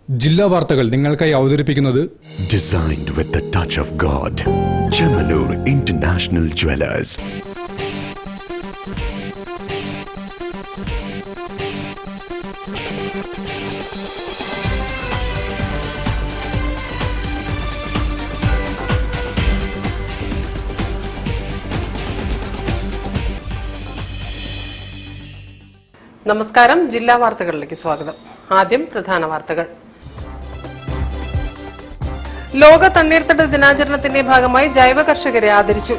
ജില്ലാ വാർത്തകൾ നിങ്ങൾക്കായി അവതരിപ്പിക്കുന്നത് Designed with the touch of God. Chemanur International Jewelers. നമസ്കാരം. ജില്ലാ വാർത്തകളിലേക്ക് സ്വാഗതം. ആദ്യം പ്രധാന വാർത്തകൾ. ലോക തണ്ണീർത്തട ദിനാചരണത്തിന്റെ ഭാഗമായി ജൈവ കർഷകരെ ആദരിച്ചു.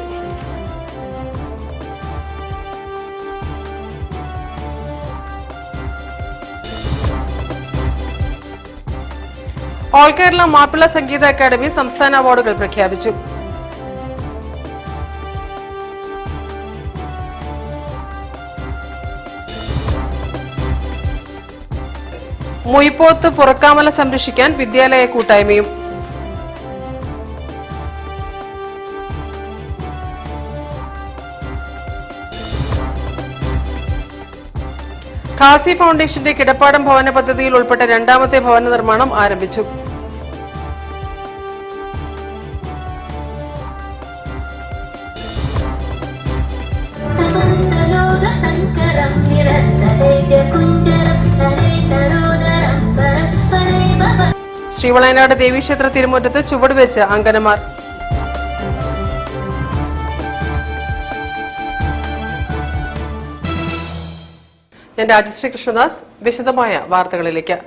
ഓൾ കേരള മാപ്പിള സംഗീത അക്കാദമി സംസ്ഥാന അവാർഡുകൾ പ്രഖ്യാപിച്ചു. മുയിപ്പോത്ത് പുറക്കാമല സംരക്ഷിക്കാൻ വിദ്യാലയ കൂട്ടായ്മയും. ഖാസി ഫൗണ്ടേഷന്റെ കിടപ്പാടം ഭവന പദ്ധതിയിൽ ഉൾപ്പെട്ട രണ്ടാമത്തെ ഭവന നിർമ്മാണം ആരംഭിച്ചു. ശ്രീവളയനാട് ദേവീക്ഷേത്ര തിരുമുറ്റത്ത് ചുവടുവെച്ച് അങ്കനമാർ. ഞാൻ രാജശ്രീ കൃഷ്ണദാസ്. വിശദമായ വാർത്തകളിലേക്ക്.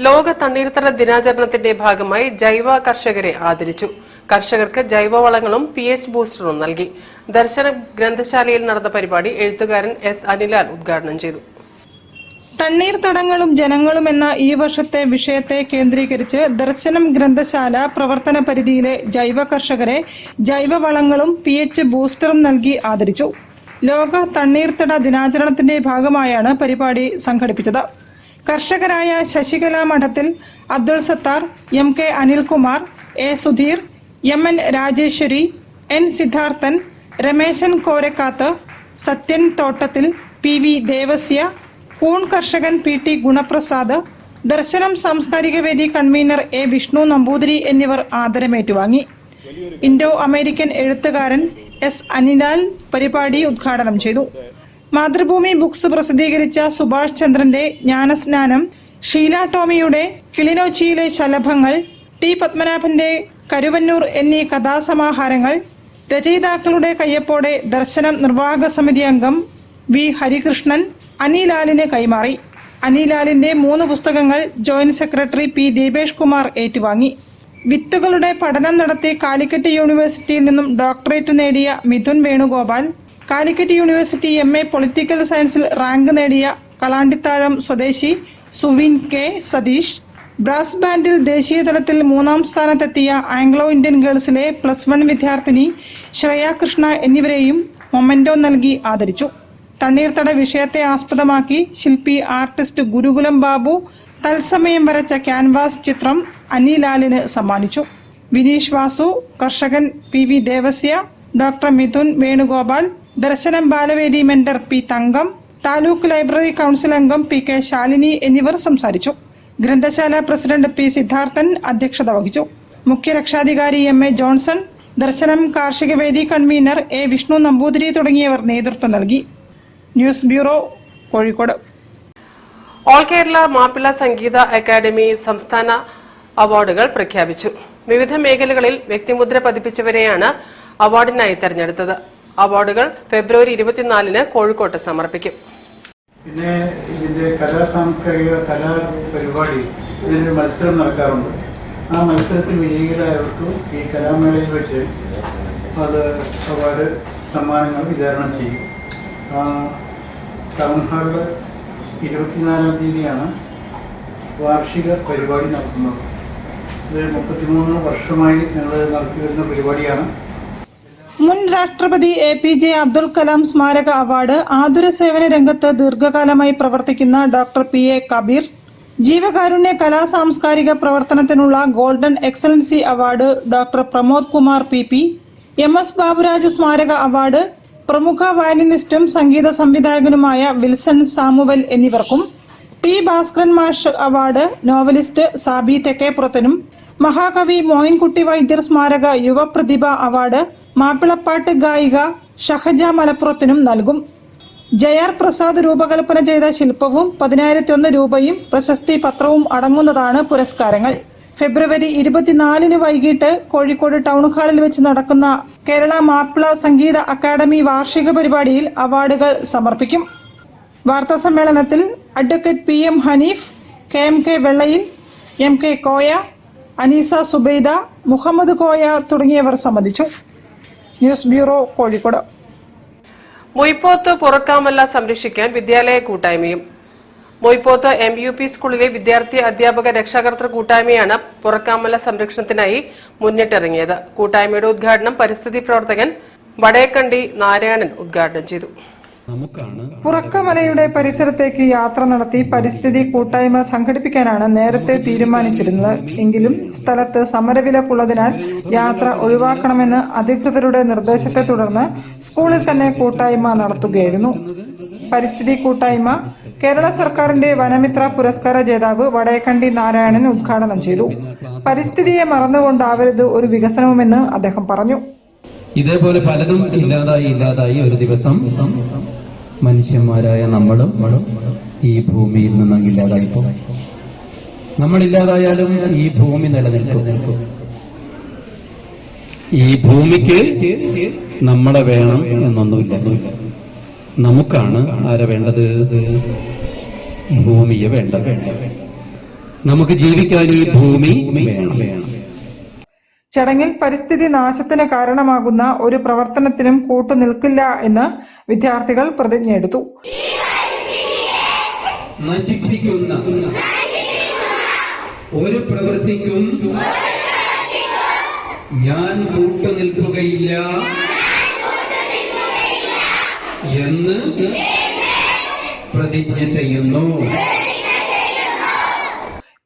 ലോക തണ്ണീർത്തട ദിനാചരണത്തിന്റെ ഭാഗമായി ജൈവ കർഷകരെ ആദരിച്ചു. കർഷകർക്ക് ജൈവവളങ്ങളും PH ബൂസ്റ്ററും നൽകി. ദർശന ഗ്രന്ഥശാലയിൽ നടന്ന പരിപാടി എഴുത്തുകാരൻ S. അനിലാൽ ഉദ്ഘാടനം ചെയ്തു. തണ്ണീർത്തടങ്ങളും ജനങ്ങളും എന്ന ഈ വർഷത്തെ വിഷയത്തെ കേന്ദ്രീകരിച്ച് ദർശനം ഗ്രന്ഥശാല പ്രവർത്തന പരിധിയിലെ ജൈവ കർഷകരെ ജൈവവളങ്ങളും PH ബൂസ്റ്ററും നൽകി ആദരിച്ചു. ലോക തണ്ണീർത്തട ദിനാചരണത്തിന്റെ ഭാഗമായാണ് പരിപാടി സംഘടിപ്പിച്ചത്. കർഷകരായ ശശികല മഠത്തിൽ, Abdul Sattar, MK Anilkumar, A. Sudheer, MN Rajeshwari, N. Siddharthan, Rameshan കോരക്കാത്ത്, Sathyan തോട്ടത്തിൽ, PV ദേവസ്യ, കൂൺ കർഷകൻ PT ഗുണപ്രസാദ്, ദർശനം സാംസ്കാരിക വേദി കൺവീനർ A. വിഷ്ണു നമ്പൂതിരി എന്നിവർ ആദരമേറ്റുവാങ്ങി. ഇൻഡോ അമേരിക്കൻ എഴുത്തുകാരൻ S. അനിലാൽ പരിപാടി ഉദ്ഘാടനം ചെയ്തു. മാതൃഭൂമി ബുക്സ് പ്രസിദ്ധീകരിച്ച സുഭാഷ് ചന്ദ്രന്റെ ജ്ഞാനസ്നാനം, ഷീല ടോമിയുടെ കിളിനോച്ചിയിലെ ശലഭങ്ങൾ, T. പത്മനാഭന്റെ കരുവന്നൂർ എന്നീ കഥാസമാഹാരങ്ങൾ രചയിതാക്കളുടെ കയ്യൊപ്പോടെ ദർശനം നിർവാഹക സമിതി അംഗം V. ഹരികൃഷ്ണൻ അനിലാലിന് കൈമാറി. അനിലാലിന്റെ 3 പുസ്തകങ്ങൾ joint secretary P. Deepesh Kumar ഏറ്റുവാങ്ങി. വിത്തുകളുടെ പഠനം നടത്തി കാലിക്കറ്റ് യൂണിവേഴ്സിറ്റിയിൽ നിന്നും ഡോക്ടറേറ്റ് നേടിയ Mithun Venugopal, Calicut university MA political സയൻസിൽ റാങ്ക് നേടിയ കളാണ്ടിത്താഴം സ്വദേശി സുവിൻ K. സതീഷ്, ബ്രാസ് ബാൻഡിൽ ദേശീയ തലത്തിൽ 3ാം സ്ഥാനത്തെത്തിയ ആംഗ്ലോ ഇന്ത്യൻ ഗേൾസിലെ +1 വിദ്യാർത്ഥിനി ശ്രേയ കൃഷ്ണ എന്നിവരെയും മൊമെന്റോ നൽകി ആദരിച്ചു. തണ്ണീർത്തട വിഷയത്തെ ആസ്പദമാക്കി ശില്പി ആർട്ടിസ്റ്റ് ഗുരുകുലം ബാബു തത്സമയം വരച്ച ക്യാൻവാസ് ചിത്രം അനിലാലിന് സമ്മാനിച്ചു. വിനീഷ് വാസു, കർഷകൻ PV ദേവസ്യ, ഡോക്ടർ മിഥുൻ വേണുഗോപാൽ, ദർശനം ബാലവേദി മെന്റർ P. തങ്കം, താലൂക്ക് ലൈബ്രറി കൗൺസിൽ അംഗം PK ശാലിനി എന്നിവർ സംസാരിച്ചു. ഗ്രന്ഥശാല പ്രസിഡന്റ് P. സിദ്ധാർത്ഥൻ അധ്യക്ഷത വഹിച്ചു. മുഖ്യ രക്ഷാധികാരി MA ജോൺസൺ, ദർശനം കാർഷിക വേദി കൺവീനർ A. വിഷ്ണു നമ്പൂതിരി തുടങ്ങിയവർ നേതൃത്വം നൽകി. News bureau, Kozhikode. All Kerala Mappila Sangeetha academy സംസ്ഥാന അവാർഡുകൾ പ്രഖ്യാപിച്ചു. വിവിധ മേഖലകളിൽ വ്യക്തിമുദ്ര പതിപ്പിച്ചവരെയാണ് അവാർഡിനായി തെരഞ്ഞെടുത്തത്. അവാർഡുകൾ ഫെബ്രുവരി 24-ന് കോഴിക്കോട്ട് സമർപ്പിക്കും. പിന്നെ ഇതിന്റെ സാംസ്കാരിക കലാപരിപാടി ഇതിനൊരു മത്സരം നടക്കാറുണ്ട്. ആ മത്സരത്തിൽ വിജയികളായവർക്ക് ഈ കലാമേളയിൽ വെച്ച് അത് അവാർഡ് സമ്മാനങ്ങൾ വിതരണം ചെയ്യും. ടൗൺ ഹാളിൽ 24-ാം തീയതിയാണ് വാർഷിക പരിപാടി നടത്തുന്നത്. ഇത് 33 വർഷമായി ഞങ്ങൾ നടത്തി വരുന്ന പരിപാടിയാണ്. മുൻ രാഷ്ട്രപതി APJ അബ്ദുൽ കലാം സ്മാരക അവാർഡ് ആതുര സേവന രംഗത്ത് ദീർഘകാലമായി പ്രവർത്തിക്കുന്ന ഡോക്ടർ PA കബീർ, ജീവകാരുണ്യ കലാ സാംസ്കാരിക പ്രവർത്തനത്തിനുള്ള golden excellency award doctor Pramod Kumar PP, MS Baburaj സ്മാരക അവാർഡ് പ്രമുഖ വയലിനിസ്റ്റും സംഗീത സംവിധായകനുമായ വിൽസൺ സാമുവൽ എന്നിവർക്കും, T. T Bhaskaran Mash award novelist Sabi തെക്കേപ്പുറത്തിനും മഹാകവി മോയിൻകുട്ടി വൈദ്യർ സ്മാരക യുവപ്രതിഭ അവാർഡ് മാപ്പിളപ്പാട്ട് ഗായിക ഷഹജ മലപ്പുറത്തിനും നൽകും. ജയാർ പ്രസാദ് രൂപകൽപ്പന ചെയ്ത ശില്പവും 10,001 രൂപയും പ്രശസ്തി പത്രവും അടങ്ങുന്നതാണ് പുരസ്കാരങ്ങൾ. ഫെബ്രുവരി 24 വൈകിട്ട് കോഴിക്കോട് ടൗൺ ഹാളിൽ വെച്ച് നടക്കുന്ന കേരള മാപ്പിള സംഗീത അക്കാദമി വാർഷിക പരിപാടിയിൽ അവാർഡുകൾ സമർപ്പിക്കും. വാർത്താ സമ്മേളനത്തിൽ advocate PM Haneef, KMK Vellayil, MK Koya, Anisa Subaida, Muhammad Koya തുടങ്ങിയവർ സംബന്ധിച്ചു. News bureau, Kozhikode. മൊയ്പോത്ത് പുറക്കാമല്ല സംരക്ഷിക്കാൻ വിദ്യാലയ കൂട്ടായ്മയും. മൊയ്പോത്ത് MUP സ്കൂളിലെ വിദ്യാർത്ഥി അധ്യാപക രക്ഷാകർതൃ കൂട്ടായ്മയാണ് പുറക്കാമല സംരക്ഷണത്തിനായി മുന്നിട്ടിറങ്ങിയത്. കൂട്ടായ്മയുടെ ഉദ്ഘാടനം പരിസ്ഥിതി പ്രവർത്തകൻ വടേക്കണ്ടി നാരായണൻ ഉദ്ഘാടനം ചെയ്തു. പുറക്കമലയുടെ പരിസരത്തേക്ക് യാത്ര നടത്തി പരിസ്ഥിതി കൂട്ടായ്മ സംഘടിപ്പിക്കാനാണ് നേരത്തെ തീരുമാനിച്ചിരുന്നത്. എങ്കിലും സ്ഥലത്ത് സമരവിലക്കുള്ളതിനാൽ യാത്ര ഒഴിവാക്കണമെന്ന് അധികൃതരുടെ നിർദ്ദേശത്തെ തുടർന്ന് സ്കൂളിൽ തന്നെ കൂട്ടായ്മ നടത്തുകയായിരുന്നു. പരിസ്ഥിതി കൂട്ടായ്മ കേരള സർക്കാരിന്റെ വനമിത്ര പുരസ്കാര ജേതാവ് വടേക്കണ്ടി നാരായണൻ ഉദ്ഘാടനം ചെയ്തു. പരിസ്ഥിതിയെ മറന്നുകൊണ്ടാവരുത് ഒരു വികസനവുമെന്ന് അദ്ദേഹം പറഞ്ഞു. ഇതേപോലെ പലതും ഇല്ലാതായി ഒരു ദിവസം മനുഷ്യന്മാരായ നമ്മളും ഈ ഭൂമിയിൽ നിന്നും ഇല്ലാതായി പോകും. നമ്മളില്ലാതായാലും ഈ ഭൂമി നിലനിൽക്കും. ഈ ഭൂമിക്ക് നമ്മളെ വേണം എന്നൊന്നുമില്ല. നമുക്കാണ് ആരെ വേണ്ടത്? ഭൂമിയെ വേണ്ടത്. നമുക്ക് ജീവിക്കാൻ ഈ ഭൂമി വേണം. ചടങ്ങിൽ പരിസ്ഥിതി നാശത്തിന് കാരണമാകുന്ന ഒരു പ്രവർത്തനത്തിനും കൂട്ടുനിൽക്കില്ല എന്ന് വിദ്യാർത്ഥികൾ പ്രതിജ്ഞയെടുത്തു. നശിപ്പിക്കുന്ന ഒരു പ്രവൃത്തിക്കും ഞാൻ കൂട്ടുനിൽക്കുകയില്ല എന്ന് പ്രതിജ്ഞ ചെയ്യുന്നു.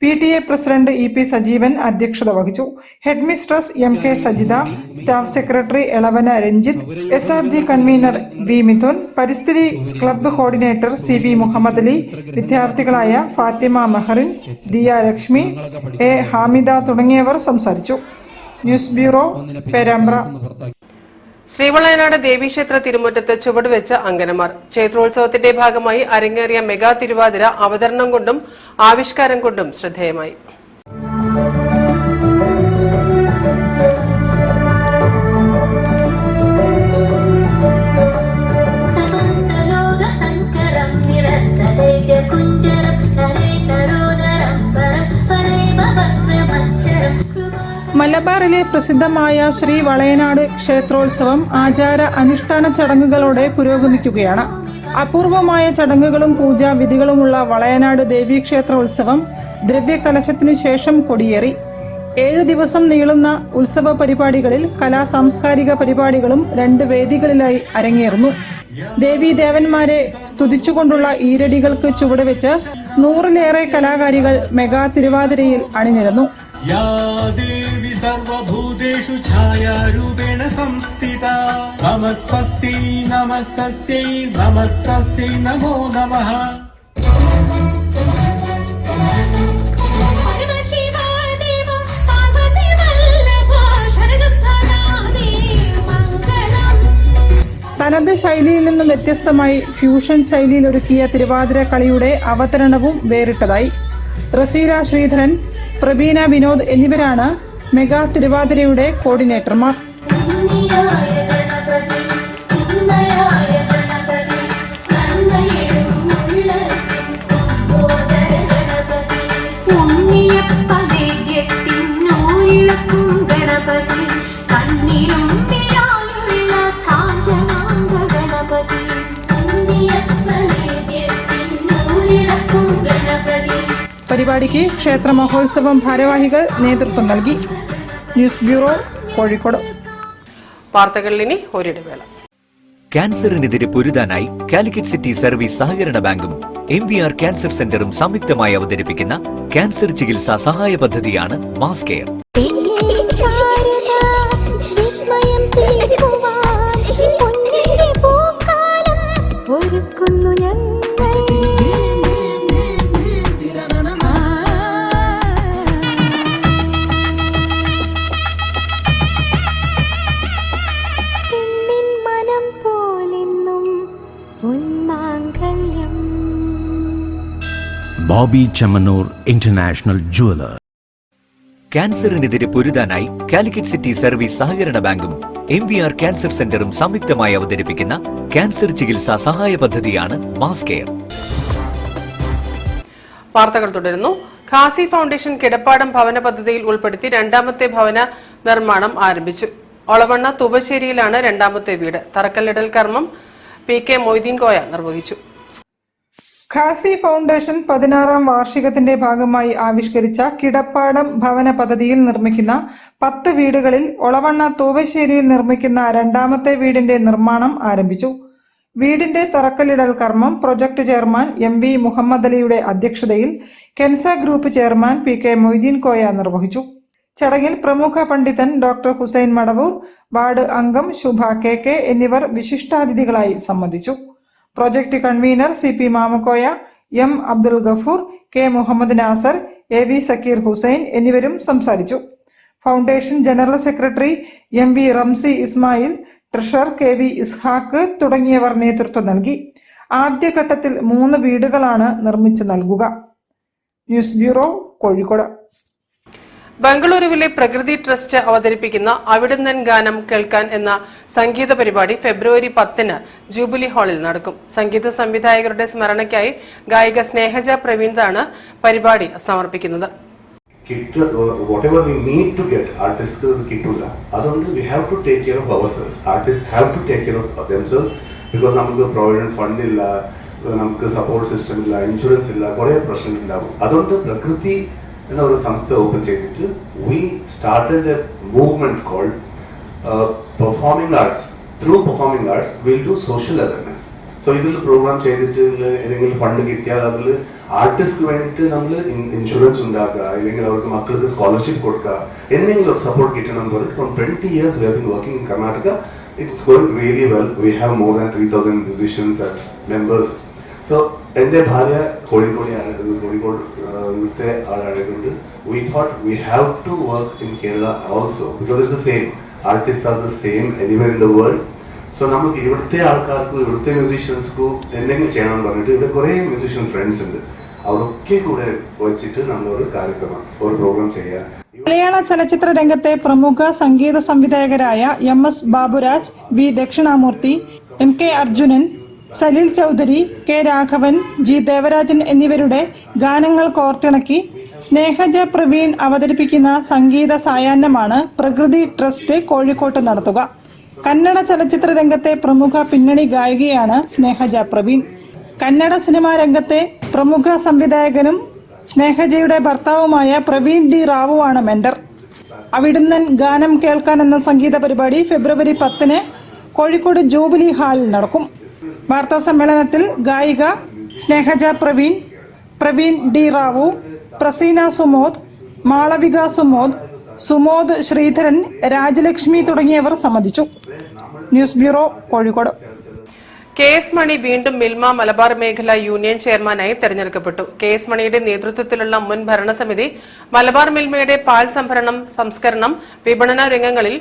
PTA പ്രസിഡന്റ് EP സജീവൻ അധ്യക്ഷത വഹിച്ചു. Head mistress MK Sajitha, staff secretary Elavana Ranjith, SRG convener V Mithun, പരിസ്ഥിതി club coordinator CV Muhammad Ali, വിദ്യാർത്ഥികളായ ഫാത്തിമ മെഹറിൻ, ദിയ ലക്ഷ്മി, A ഹാമിദ തുടങ്ങിയവർ സംസാരിച്ചു. News bureau, Perambra. ശ്രീവളയനാട് ദേവീക്ഷേത്ര തിരുമുറ്റത്ത് ചുവടുവെച്ച അങ്കനമാർ. ക്ഷേത്രോത്സവത്തിന്റെ ഭാഗമായി അരങ്ങേറിയ മെഗാ തിരുവാതിര അവതരണം കൊണ്ടും ആവിഷ്കാരം കൊണ്ടും ശ്രദ്ധേയമായി. മലബാറിലെ പ്രസിദ്ധമായ ശ്രീ വളയനാട് ക്ഷേത്രോത്സവം ആചാര അനുഷ്ഠാന ചടങ്ങുകളോടെ പുരോഗമിക്കുകയാണ്. അപൂർവമായ ചടങ്ങുകളും പൂജാവിധികളുമുള്ള വളയനാട് ദേവീക്ഷേത്രോത്സവം ദ്രവ്യകലശത്തിനു ശേഷം കൊടിയേറി. 7 ദിവസം നീളുന്ന ഉത്സവ പരിപാടികളിൽ സാംസ്കാരിക പരിപാടികളും 2 വേദികളിലായി അരങ്ങേറുന്നു. ദേവീദേവന്മാരെ സ്തുതിച്ചുകൊണ്ടുള്ള ഈരടികൾക്ക് ചുവടുവെച്ച് 100-ലേറെ കലാകാരികൾ മെഗാ തിരുവാതിരയിൽ അണിനിരന്നു. या देवी सर्वभूतेषु छायारूपेण संस्थिता नमस्तस्यै नमस्तस्यै नमस्तस्यै नमो नमः. തനത് ശൈലിയിൽ നിന്നും വ്യത്യസ്തമായി ഫ്യൂഷൻ ശൈലിയിൽ ഒരുക്കിയ തിരുവാതിര കളിയുടെ അവതരണവും വേറിട്ടതായി. റസീല ശ്രീധരൻ, പ്രബീന വിനോദ് എന്നിവരാണ് മെഗാ തിരുവാതിരയുടെ കോർഡിനേറ്റർമാർ. പരിപാടിക്ക് ക്ഷേത്ര മഹോത്സവം ഭാരവാഹികൾ നേതൃത്വം നൽകി. News bureau, Kozhikode. വാർത്തകളിൽ ഇനി ഒരിടവേള. ക്യാൻസറിനെതിരെ പൊരുതാനായി കാലിക്കറ്റ് സിറ്റി സർവീസ് സഹകരണ ബാങ്കും MVR ക്യാൻസർ സെന്ററും സംയുക്തമായി അവതരിപ്പിക്കുന്ന ക്യാൻസർ ചികിത്സാ സഹായ പദ്ധതിയാണ് mass care. Bobby Chamanur International Jeweler. ക്യാൻസറിനെതിരെ പൊരുതാനായി കാലിക്കറ്റ് സിറ്റി സർവീസ് സഹകരണ ബാങ്കും MVR ക്യാൻസർ സെന്ററും സംയുക്തമായി അവതരിപ്പിക്കുന്ന ക്യാൻസർ ചികിത്സാ സഹായ പദ്ധതിയാണ് മാസ് കെയർ. വാർത്തകൾ തുടരുന്നു. ഖാസി ഫൗണ്ടേഷൻ കിടപ്പാടം ഭവന പദ്ധതിയിൽ ഉൾപ്പെടുത്തി രണ്ടാമത്തെ ഭവന നിർമ്മാണം ആരംഭിച്ചു. ഒളവണ്ണ തുബശ്ശേരിയിലാണ് രണ്ടാമത്തെ വീട്. തറക്കല്ലിടൽ കർമ്മം PK മൊയ്തീൻ കോയ നിർവഹിച്ചു. ഖാസി ഫൗണ്ടേഷൻ 16ാം വാർഷികത്തിന്റെ ഭാഗമായി ആവിഷ്കരിച്ച കിടപ്പാടം ഭവന പദ്ധതിയിൽ നിർമ്മിക്കുന്ന 10 വീടുകളിൽ ഒളവണ്ണ തൂവശ്ശേരിയിൽ നിർമ്മിക്കുന്ന രണ്ടാമത്തെ വീടിന്റെ നിർമ്മാണം ആരംഭിച്ചു. വീടിന്റെ തറക്കല്ലിടൽ കർമ്മം പ്രൊജക്ട് ചെയർമാൻ MV മുഹമ്മദ് അലിയുടെ അധ്യക്ഷതയിൽ Kensa group chairman PK Moideen Koya നിർവഹിച്ചു. ചടങ്ങിൽ പ്രമുഖ പണ്ഡിതൻ ഡോക്ടർ ഹുസൈൻ മടവൂർ, വാർഡ് അംഗം ശുഭ KK എന്നിവർ വിശിഷ്ടാതിഥികളായി സംബന്ധിച്ചു. Project convener CP Mamakoya, M Abdul Gafoor, K Muhammad Nasar, AV Sakkeer Hussain എന്നിവരും സംസാരിച്ചു. Foundation general secretary MV Ramsi Ismail, treasurer KV Ishaq തുടങ്ങിയവർ നേതൃത്വം നൽകി. ആദ്യഘട്ടത്തിൽ 3 വീടുകളാണ് നിർമ്മിച്ചു നൽകുക. News bureau, Kozhikode. ബംഗളൂരുവിലെ പ്രകൃതി ട്രസ്റ്റ് അവതരിപ്പിക്കുന്ന അവിടുന്നൻ ഗാനം കേൾക്കാൻ എന്ന സംഗീത പരിപാടി ഫെബ്രുവരി 10-ന് ജൂബിലി ഹാളിൽ നടക്കും. സംഗീത സംവിധായകരുടെ സ്മരണയ്ക്കായി ഗായിക സ്നേഹജ പ്രവീണാണ് പരിപാടി സമർപ്പിക്കുന്നത്. Whatever we need to get, artists കിട്ടില്ല. അതുകൊണ്ട് we have to take care of ourselves. Artists have to take care of themselves because നമുക്ക് provident fund ഇല്ല, നമുക്ക് സപ്പോർട്ട് സിസ്റ്റം ഇല്ല, ഇൻഷുറൻസ് ഇല്ല, കുറേ പ്രശ്നങ്ങൾ ഉണ്ടാകും. അതുകൊണ്ട് പ്രകൃതി എന്ന ഒരു സംസ്ഥ ഓപ്പൺ ചെയ്തിട്ട് we started a movement called performing arts. Through performing arts we'll do social awareness. So ഇതിൽ പ്രോഗ്രാം ചെയ്തിട്ട് ഏതെങ്കിലും ഫണ്ട് കിട്ടിയാൽ അതിൽ ആർട്ടിസ്റ്റിന് വേണ്ടിയിട്ട് നമ്മൾ ഇൻഷുറൻസ് ഉണ്ടാക്കുക, അല്ലെങ്കിൽ അവർക്ക് മക്കൾക്ക് സ്കോളർഷിപ്പ് കൊടുക്കുക, എന്തെങ്കിലും ഒരു സപ്പോർട്ട് കിട്ടണം എന്ന് പറഞ്ഞിട്ട് from 20 years we have been working in Karnataka. It's going really well. We have more than 3,000 musicians as members. So എൻ്റെ ഭാര്യ കോഴിക്കോടത്തെ ആളായതുകൊണ്ട് we thought we have to work in Kerala also because it's the same. Artists are the same anywhere in the world. So നമുക്ക് ഇവിടുത്തെ ആൾക്കാർക്ക്, ഇവിടുത്തെ മ്യൂസീഷ്യൻസ്ക്കും എന്തെങ്കിലും ചെയ്യണമെന്ന് പറഞ്ഞിട്ട് ഇവിടെ കുറേ മ്യൂസീഷ്യൻ ഫ്രണ്ട്സ് ഉണ്ട്. അവരൊക്കെ കൂടെ വെച്ചിട്ട് നമ്മളൊരു കാര്യക്രമം, ഒരു പ്രോഗ്രാം ചെയ്യാം. മലയാള ചലച്ചിത്ര രംഗത്തെ പ്രമുഖ സംഗീത സംവിധായകരായ MS Baburaj, V Dakshinamurthy, MK Arjunan, Salil Chaudhary, K Raghavan, G Devarajan എന്നിവരുടെ ഗാനങ്ങൾ കോർത്തിണക്കി സ്നേഹജ പ്രവീൺ അവതരിപ്പിക്കുന്ന സംഗീത സായാഹ്നമാണ് പ്രകൃതി ട്രസ്റ്റ് കോഴിക്കോട്ട് നടത്തുക. കന്നഡ ചലച്ചിത്ര രംഗത്തെ പ്രമുഖ പിന്നണി ഗായികയാണ് സ്നേഹജ പ്രവീൺ. കന്നഡ സിനിമാ രംഗത്തെ പ്രമുഖ സംവിധായകനും സ്നേഹജയുടെ ഭർത്താവുമായ പ്രവീൺ D റാവുവാണ് മെന്റർ. അവിടുന്നൻ ഗാനം കേൾക്കാൻ എന്ന സംഗീത പരിപാടി ഫെബ്രുവരി 10-ന് കോഴിക്കോട് ജൂബിലി ഹാളിൽ നടക്കും. വാർത്താ സമ്മേളനത്തിൽ ഗായിക സ്നേഹജ പ്രവീൺ, പ്രവീൺ D റാവു, പ്രസീന സുമോദ്, മാളവിക സുമോദ്, സുമോദ് ശ്രീധരൻ, രാജലക്ഷ്മി തുടങ്ങിയവർ സംബന്ധിച്ചു. News bureau, Kozhikode. KS മണി വീണ്ടും മിൽമ മലബാർ മേഖല യൂണിയൻ ചെയർമാനായി തെരഞ്ഞെടുക്കപ്പെട്ടു. KS മണിയുടെ നേതൃത്വത്തിലുള്ള മുൻ ഭരണസമിതി മലബാർ മിൽമയുടെ പാൽ സംഭരണം, സംസ്കരണം, വിപണന രംഗങ്ങളിൽ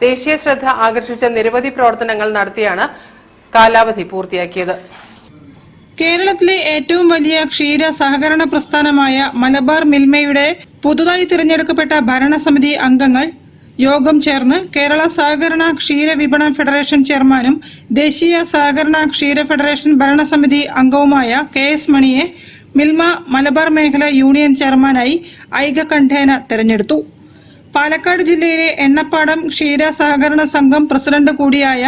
ദേശീയ ശ്രദ്ധ ആകർഷിച്ച നിരവധി പ്രവർത്തനങ്ങൾ നടത്തിയാണ് കാലാവധി പൂർത്തിയാക്കിയത്. കേരളത്തിലെ ഏറ്റവും വലിയ ക്ഷീര സഹകരണ പ്രസ്ഥാനമായ മലബാർ മിൽമയുടെ പുതുതായി തിരഞ്ഞെടുക്കപ്പെട്ട ഭരണസമിതി അംഗങ്ങൾ യോഗം ചേർന്ന് കേരള സഹകരണ ക്ഷീര വിപണന ഫെഡറേഷൻ ചെയർമാനും ദേശീയ സഹകരണ ക്ഷീര ഫെഡറേഷൻ ഭരണസമിതി അംഗവുമായ KS മണിയെ മിൽമ മലബാർ മേഖല യൂണിയൻ ചെയർമാനായി ഐകകണ്ഠേന തെരഞ്ഞെടുത്തു. പാലക്കാട് ജില്ലയിലെ എണ്ണപ്പാടം ക്ഷീര സഹകരണ സംഘം പ്രസിഡന്റ് കൂടിയായ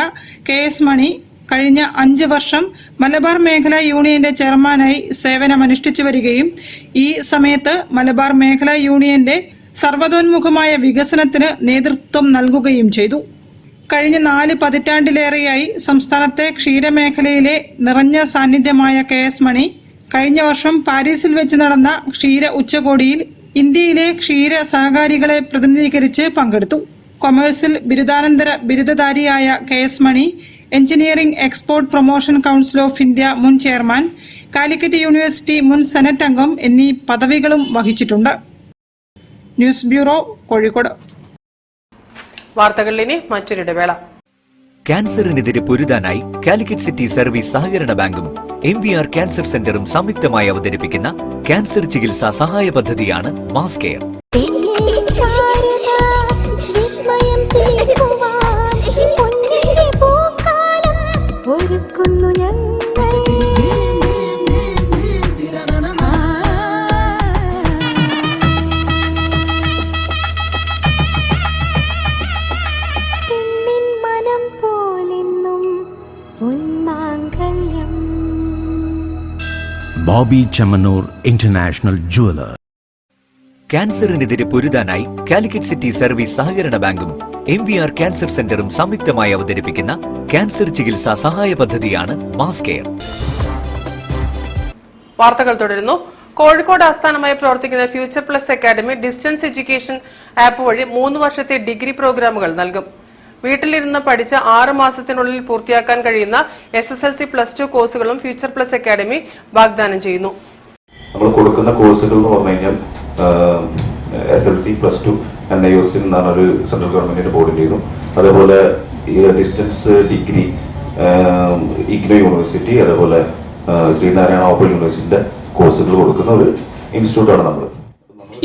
KS മണി കഴിഞ്ഞ 5 വർഷം മലബാർ മേഖല യൂണിയന്റെ ചെയർമാനായി സേവനമനുഷ്ഠിച്ചു വരികയും ഈ സമയത്ത് മലബാർ മേഖല യൂണിയന്റെ സർവ്വതോന്മുഖമായ വികസനത്തിന് നേതൃത്വം നൽകുകയും ചെയ്തു. കഴിഞ്ഞ 4 പതിറ്റാണ്ടിലേറെയായി സംസ്ഥാനത്തെ ക്ഷീരമേഖലയിലെ നിറഞ്ഞ സാന്നിധ്യമായ KS മണി കഴിഞ്ഞ വർഷം പാരീസിൽ വെച്ച് നടന്ന ക്ഷീര ഉച്ചകോടിയിൽ ഇന്ത്യയിലെ ക്ഷീര സഹകാരികളെ പ്രതിനിധീകരിച്ച് പങ്കെടുത്തു. കൊമേഴ്സിൽ ബിരുദാനന്തര ബിരുദധാരിയായ KS Mani engineering export promotion council of India മുൻ ചെയർമാൻ, കാലിക്കറ്റ് യൂണിവേഴ്സിറ്റി മുൻ സെനറ്റ് അംഗം എന്നീ പദവികളും വഹിച്ചിട്ടുണ്ട്. News bureau, Kozhikode. വാർത്തകളിൽ ഇനി മറ്റൊരിടവേള. ക്യാൻസറിനെതിരെ പൊരുതാനായി കാലിക്കറ്റ് സിറ്റി സർവീസ് സഹകരണ ബാങ്കും MVR ക്യാൻസർ സെന്ററും സംയുക്തമായി അവതരിപ്പിക്കുന്ന ക്യാൻസർ ചികിത്സാ സഹായ പദ്ധതിയാണ് mass care. Bobby Chamanur International Jeweler. ക്യാൻസറിനെതിരെ പൊരുതാനായി കാലിക്കറ്റ് സിറ്റി സർവീസ് സഹകരണ ബാങ്കും MVR ക്യാൻസർ സെന്ററും സംയുക്തമായി അവതരിപ്പിക്കുന്ന ക്യാൻസർ ചികിത്സാ സഹായ പദ്ധതിയാണ് മാസ് കെയർ. വാർത്തകൾ തുടരുന്നു. കോഴിക്കോട് ആസ്ഥാനമായി പ്രവർത്തിക്കുന്ന future plus academy distance education app വഴി 3 വർഷത്തെ ഡിഗ്രി പ്രോഗ്രാമുകൾ നൽകും. വീട്ടിലിരുന്ന് പഠിച്ച 6 മാസത്തിനുള്ളിൽ പൂർത്തിയാക്കാൻ കഴിയുന്ന SSLC +2 കോഴ്സുകളും ഫ്യൂച്ചർ പ്ലസ് അക്കാദമി വാഗ്ദാനം ചെയ്യുന്നു. നമ്മൾ കൊടുക്കുന്ന കോഴ്സുകൾ എന്ന് പറഞ്ഞു കഴിഞ്ഞാൽ SLC +2 NIOS എന്നാണ് സെൻട്രൽ ഗവൺമെന്റിന്റെ ബോർഡിൽ ചെയ്യുന്നു. അതേപോലെ ഈ ഡിസ്റ്റൻസ് ഡിഗ്രി ഇഗ്നോ യൂണിവേഴ്സിറ്റി, അതേപോലെ ശ്രീനാരായണ ഓപ്പൺ യൂണിവേഴ്സിറ്റിന്റെ കോഴ്സുകൾ കൊടുക്കുന്ന ഒരു ഇൻസ്റ്റിറ്റ്യൂട്ടാണ് നമ്മൾ.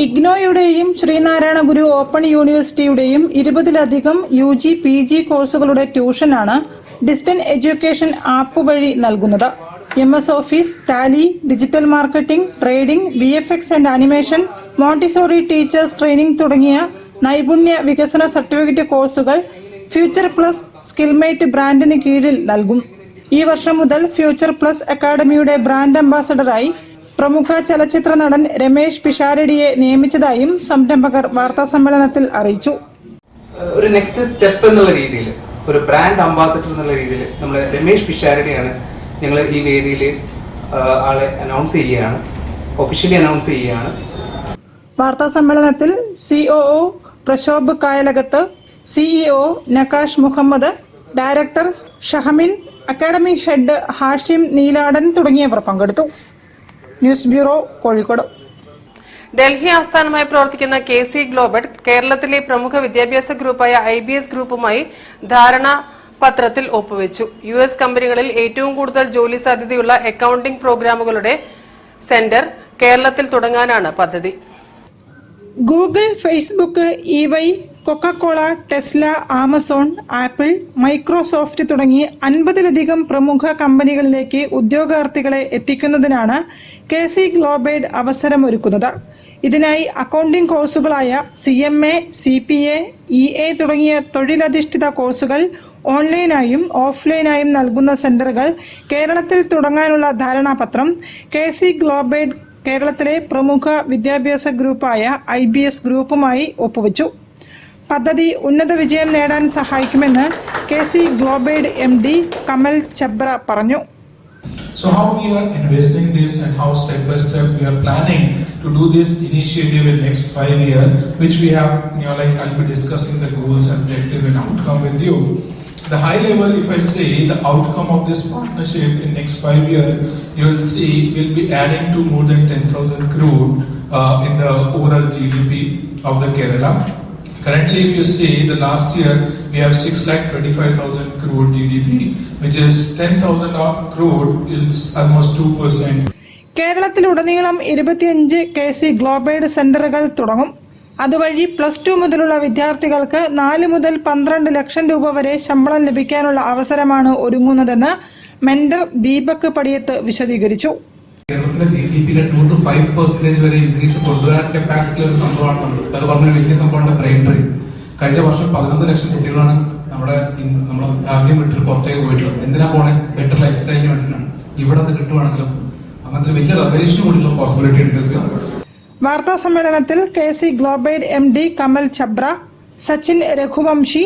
ഇഗ്നോയുടെയും ശ്രീനാരായണ ഗുരു ഓപ്പൺ യൂണിവേഴ്സിറ്റിയുടെയും 20-ലധികം UG PG കോഴ്സുകളുടെ ട്യൂഷനാണ് ഡിസ്റ്റൻസ് എഡ്യൂക്കേഷൻ ആപ്പ് വഴി നൽകുന്നത്. MS office, Tally, digital marketing, trading, VFX and animation, Montessori teachers training തുടങ്ങിയ നൈപുണ്യ വികസന സർട്ടിഫിക്കറ്റ് കോഴ്സുകൾ ഫ്യൂച്ചർ പ്ലസ് സ്കിൽമേറ്റ് ബ്രാൻഡിന് കീഴിൽ നൽകും. ഈ വർഷം മുതൽ ഫ്യൂച്ചർ പ്ലസ് അക്കാദമിയുടെ ബ്രാൻഡ് അംബാസഡറായി പ്രമുഖ ചലച്ചിത്ര നടൻ രമേശ് പിഷാരടിയെ നിയമിച്ചതായും സംരംഭകർ വാർത്താസമ്മേളനത്തിൽ അറിയിച്ചു. ഒരു നെക്സ്റ്റ് സ്റ്റെപ്പ് എന്നുള്ള രീതിയിൽ, ഒരു ബ്രാൻഡ് അംബാസഡർ എന്നുള്ള രീതിയിൽ നമ്മൾ രമേശ് പിഷാരടിയാണ് ഞങ്ങൾ ഈ വേദിയിൽ ആളെ ഒഫീഷ്യലി അനൗൺസ് ചെയ്യുകയാണ്. വാർത്താസമ്മേളനത്തിൽ COO Prashobh Kayalakath, CEO Nakash Muhammad, director Shahamin, academy head Hashim Neeladan തുടങ്ങിയവർ പങ്കെടുത്തു. News bureau, Kozhikode. ഡൽഹി ആസ്ഥാനമായി പ്രവർത്തിക്കുന്ന KC ഗ്ലോബൽ കേരളത്തിലെ പ്രമുഖ വിദ്യാഭ്യാസ ഗ്രൂപ്പായ IBS ഗ്രൂപ്പുമായി ധാരണാപത്രത്തിൽ ഒപ്പുവെച്ചു. US കമ്പനികളിൽ ഏറ്റവും കൂടുതൽ ജോലി സാധ്യതയുള്ള അക്കൗണ്ടിംഗ് പ്രോഗ്രാമുകളുടെ സെന്റർ കേരളത്തിൽ തുടങ്ങാനാണ് പദ്ധതി. Google, Facebook, eBay, Coca Cola, Tesla, Amazon, apple, Microsoft തുടങ്ങി 50-ലധികം പ്രമുഖ കമ്പനികളിലേക്ക് ഉദ്യോഗാർത്ഥികളെ എത്തിക്കുന്നതിനാണ് KC ഗ്ലോബേഡ് അവസരമൊരുക്കുന്നത്. ഇതിനായി അക്കൗണ്ടിംഗ് കോഴ്സുകളായ CMA, CPA, EA തുടങ്ങിയ തൊഴിലധിഷ്ഠിത കോഴ്സുകൾ ഓൺലൈനായും ഓഫ്ലൈനായും നൽകുന്ന സെന്ററുകൾ കേരളത്തിൽ തുടങ്ങാനുള്ള ധാരണാപത്രം KC ഗ്ലോബേഡ് കേരളത്തിലെ പ്രമുഖ വിദ്യാഭ്യാസ ഗ്രൂപ്പായ IBS ഗ്രൂപ്പുമായി ഒപ്പുവെച്ചു. പദ്ധതി ഉന്നത വിജയം നേടാൻ സഹായിക്കുമെന്ന് KC ഗ്ലോബേഡ് MD കമൽ ചബ്ര പറഞ്ഞു. So how we are investing this and how step by step we are planning to do this initiative in next 5 years, which we have, I'll be discussing the goals, objective and outcome with you. The high level, if I say the outcome of this partnership in next 5 years, you will see we'll be adding to more than 10,000 crore in the overall GDP of the Kerala. Currently, if you see the last year, we have 6,25,000 crore GDP, which is 10,000 crore is almost 2%. കേരളത്തിലുടനീളം 25 KC ഗ്ലോബേഡ് സെന്ററുകൾ തുടങ്ങും. അതുവഴി +2 മുതലുള്ള വിദ്യാർത്ഥികൾക്ക് 4 മുതൽ 12 ലക്ഷം രൂപ വരെ ശമ്പളം ലഭിക്കാനുള്ള അവസരമാണ് ഒരുങ്ങുന്നതെന്ന് മെന്റർ ദീപക് പടിയത്ത് വിശദീകരിച്ചു. കേരളത്തിലെ GDP-യിലെ 2 to 5% വരെ ഇൻക്രീസ് കൊണ്ടുവരാൻ കപ്പാസിറ്റി ഒരു സംഭവമാണ് നമ്മൾ സാർ പറഞ്ഞ വലിയ സംഭവമാണ് ബ്രെയിൻ ഡ്രെയിൻ. കഴിഞ്ഞ വർഷം 11 ലക്ഷം കുട്ടികളാണ് നമ്മുടെ രാജ്യം വിട്ടിട്ട് പുറത്തേക്ക് പോയിട്ടുള്ളത്. എന്തിനാ പോണേ? ബെറ്റർ ലൈഫ് സ്റ്റൈലിന് വേണ്ടിയിട്ടാണ്. ഇവിടെ അത് കിട്ടുവാണെങ്കിലും അങ്ങനത്തെ വലിയ റെവല്യൂഷൻ കൂടിയുള്ള പോസിബിലിറ്റി ഉണ്ട്. വാർത്താ സമ്മേളനത്തിൽ KC ഗ്ലോബേഡ് MD Kamal Chabra, Sachin Raghuvanshi,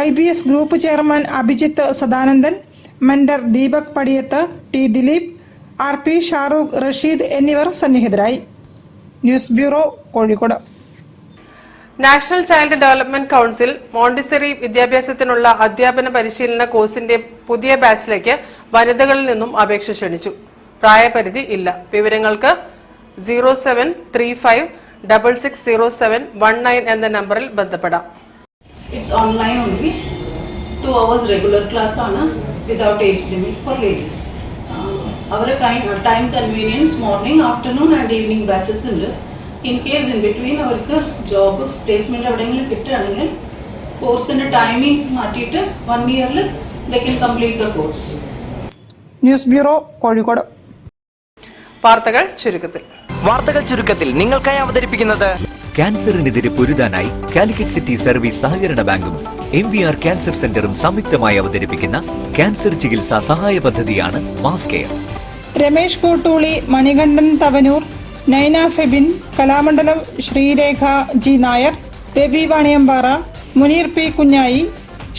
IBS group chairman Abhijith Sadanandan, mentor Deepak Padiyath, T Dileep, RP Shahrukh Rasheed എന്നിവർ സന്നിഹിതരായി. News bureau, Kozhikode. National child development council Montessori വിദ്യാഭ്യാസത്തിനുള്ള അധ്യാപന പരിശീലന കോഴ്സിന്റെ പുതിയ ബാച്ചിലേക്ക് വനിതകളിൽ നിന്നും അപേക്ഷ ക്ഷണിച്ചു. പ്രായപരിധി ഇല്ല. വിവരങ്ങൾക്ക് 0735660719 എന്ന നമ്പറിൽ ബന്ധപ്പെടാം. It's online only. 2 hours regular class ആണ്, without age limit for ladies. our time convenience morning, afternoon and evening batches ഉണ്ട്. In case in between അവർക്ക് job placement എവിടെയെങ്കിലും കിട്ടുകയാണെങ്കിൽ കോഴ്സിന്റെ ടൈമിങ്സ് മാറ്റിയിട്ട് 1 yearൽ they can complete the course. News bureau Kozhikode. വാർത്തകൾ ചുരുക്കത്തിൽ നിങ്ങൾക്കായി അവതരിപ്പിക്കുന്നത് ക്യാൻസറിനെതിരെ പൊരുതാനായി കാലിക്കറ്റ് സിറ്റി സർവീസ് സഹകരണ ബാങ്കും MVR ക്യാൻസർ സെന്ററും സംയുക്തമായി അവതരിപ്പിക്കുന്ന ക്യാൻസർ ചികിത്സാ സഹായ പദ്ധതിയാണ് mass care. Ramesh Koottooli, Manikandan Thavanur, Naina Febin, Kalamandalam Sreerekha G Nair, Ravi Vaniyambara, Muneer P Kunhayi,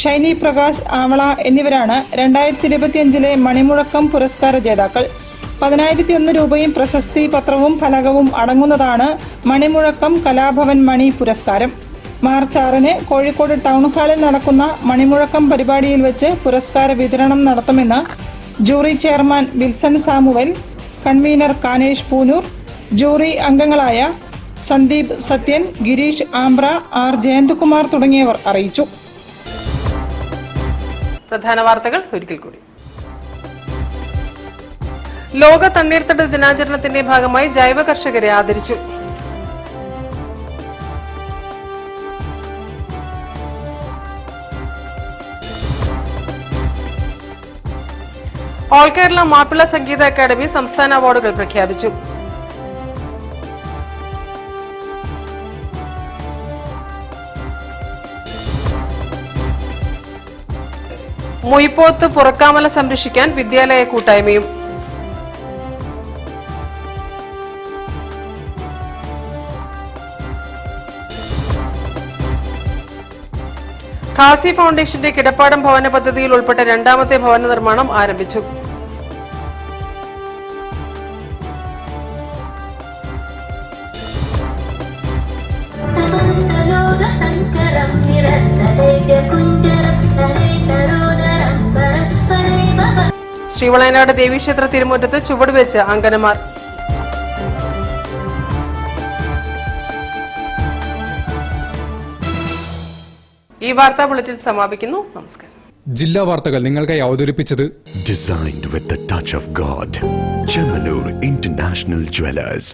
Shiny Prakash Avala എന്നിവരാണ് 2025 മണിമുഴക്കം പുരസ്കാര ജേതാക്കൾ. 10,001 രൂപയും പ്രശസ്തി പത്രവും ഫലകവും അടങ്ങുന്നതാണ് മണിമുഴക്കം കലാഭവൻ മണി പുരസ്കാരം. മാർച്ച് 6 കോഴിക്കോട് ടൗൺ ഹാളിൽ നടക്കുന്ന മണിമുഴക്കം പരിപാടിയിൽ വെച്ച് പുരസ്കാര വിതരണം നടത്തുമെന്ന് jury chairman Wilson Samuel, convener Kanesh Poonoor, jury അംഗങ്ങളായ സന്ദീപ് സത്യൻ, ഗിരീഷ് ആംബ്ര, ആർ ജയന്ത്കുമാർ തുടങ്ങിയവർ അറിയിച്ചു. പ്രധാന വാർത്തകൾ ഒരിക്കൽ കൂടി. ലോക തണ്ണീർത്തട ദിനാചരണത്തിന്റെ ഭാഗമായി ജൈവ കർഷകരെ ആദരിച്ചു. ഓൾ കേരള മാപ്പിള സംഗീത അക്കാദമി സംസ്ഥാന അവാർഡുകൾ പ്രഖ്യാപിച്ചു. മുയിപ്പോത്ത് പുറക്കാമല സംരക്ഷിക്കാൻ വിദ്യാലയ കൂട്ടായ്മയും. ഖാസി ഫൗണ്ടേഷന്റെ കിടപ്പാടം ഭവന പദ്ധതിയിൽ ഉൾപ്പെട്ട രണ്ടാമത്തെ ഭവന നിർമ്മാണം ആരംഭിച്ചു. ശ്രീവളയനാട് ദേവീക്ഷേത്ര തിരുമുറ്റത്ത് ചുവടുവെച്ച് അങ്കനമാർ. ഈ വാർത്താ ബുള്ളറ്റിൻ സമാപിക്കുന്നു. നമസ്കാരം. ജില്ലാ വാർത്തകൾ നിങ്ങൾക്കായി അവതരിപ്പിച്ചത് Designed with the touch of God. Chemanur International Jewelers.